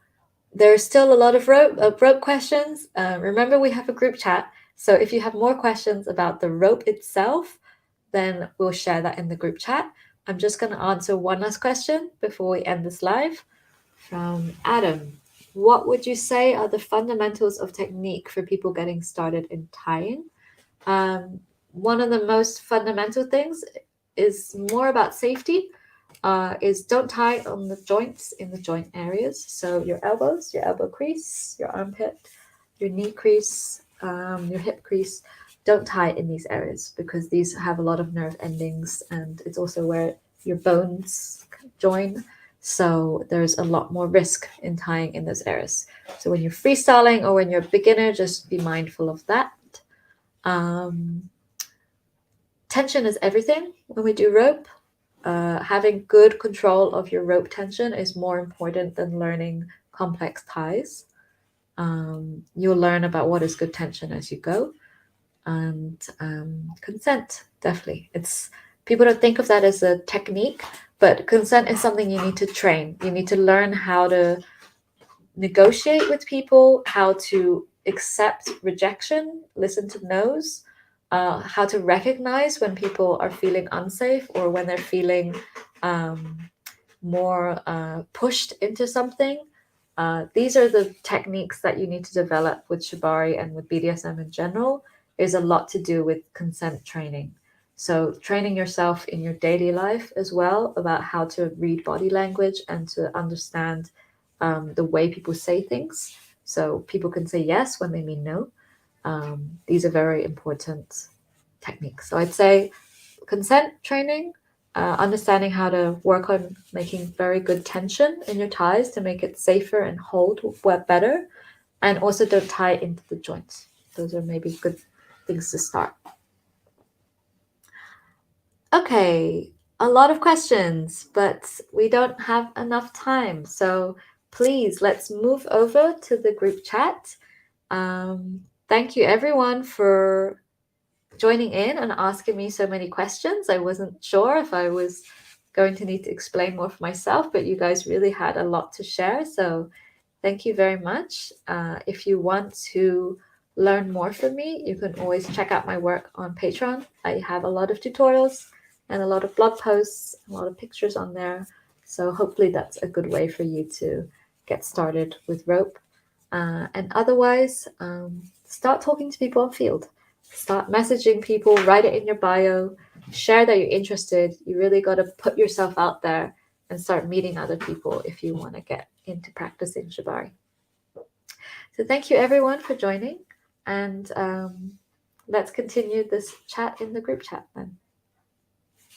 there's still a lot of rope questions. Remember, we have a group chat. So if you have more questions about the rope itself, then we'll share that in the group chat. I'm just going to answer one last question before we end this live from Adam. What would you say are the fundamentals of technique for people getting started in tying? One of the most fundamental things is more about safety. Is don't tie on the joints in the joint areas. So your elbows, your elbow crease, your armpit, your knee crease, your hip crease, don't tie it in these areas because these have a lot of nerve endings, and it's also where your bones join. So there's a lot more risk in tying in those areas. So when you're freestyling or when you're a beginner, just be mindful of that. Tension is everything when we do rope. Having good control of your rope tension is more important than learning complex ties. You'll learn about what is good tension as you go. And consent, definitely. It's people don't think of that as a technique, but consent is something you need to train. You need to learn how to negotiate with people, how to accept rejection, listen to no's, how to recognize when people are feeling unsafe or when they're feeling more pushed into something. These are the techniques that you need to develop with shibari and with BDSM in general. There's a lot to do with consent training. So training yourself in your daily life as well about how to read body language and to understand the way people say things. So people can say yes when they mean no. These are very important techniques. So I'd say consent training, understanding how to work on making very good tension in your ties to make it safer and hold better, and also don't tie into the joints. Those are maybe good things to start. Okay, a lot of questions, but we don't have enough time. So please, let's move over to the group chat. Thank you everyone for joining in and asking me so many questions. I wasn't sure if I was going to need to explain more for myself, but you guys really had a lot to share. So thank you very much. If you want to learn more from me, you can always check out my work on Patreon. I have a lot of tutorials and a lot of blog posts, a lot of pictures on there. So hopefully that's a good way for you to get started with rope. And otherwise, start talking to people on field. Start messaging people, write it in your bio, share that you're interested. You really got to put yourself out there and start meeting other people if you want to get into practicing shibari. So thank you everyone for joining, and let's continue this chat in the group chat then.